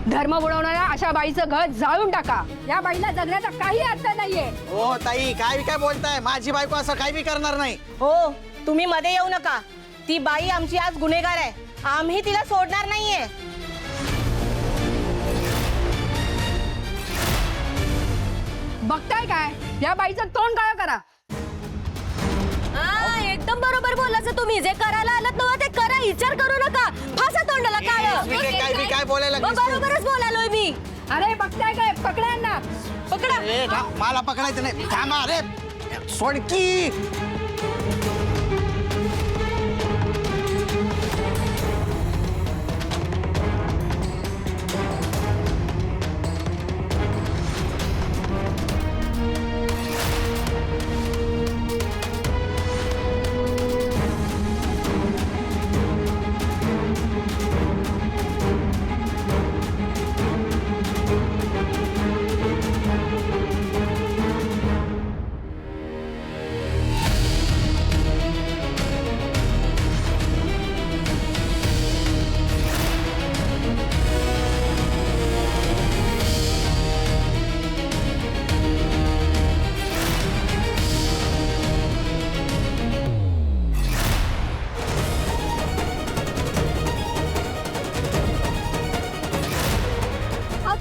धर्म बुडवणाऱ्या अशा बाईचं घर जाळून टाका। या बाईला जगण्याचा काही अर्थ नाहीये। हो ताई, काय बोलताय? माझी बायको असं काही बी करणार नाही। हो, तुम्ही मध्ये येऊ नका। ती बाई आमची आज गुन्हेगार आहे, आम्ही तिला सोडणार नाहीये। बघताय काय? या बाईचं तोंड काळं करा। एकदम बरोबर बोलायचं तुम्ही। जे करायला आलात ना ते करा, विचार करू नका। फासा तोंडाला काय बोलायला लागलीस तू? बरोबरच बोलालोय मी। अरे बघताय काय? पकडा यांना, पकडा। ए, मला पकडायचं नाही, थांबा। अरे सोड की।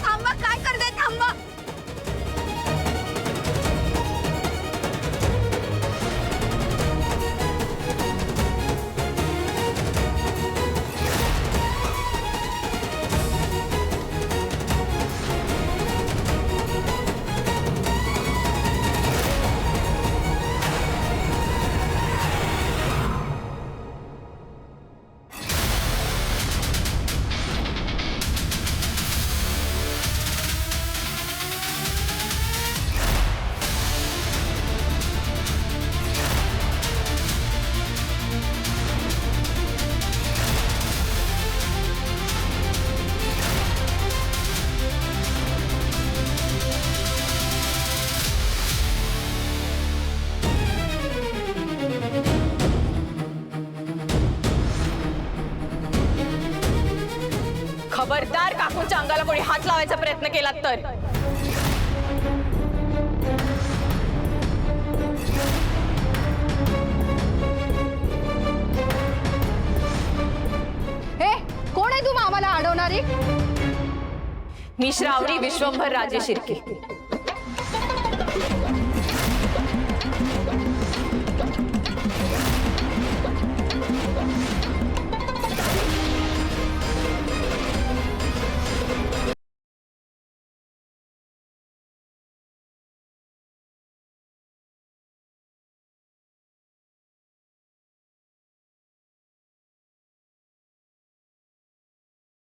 थांबा, काय करताय? थांबा। खबरदार, काकूंच्या अंगाला कोणी हात लावायचा प्रयत्न केला तर। हे कोण आहे? तू आम्हाला अडवणारी? मी श्रावणी विश्वंभर राजे शिर्के।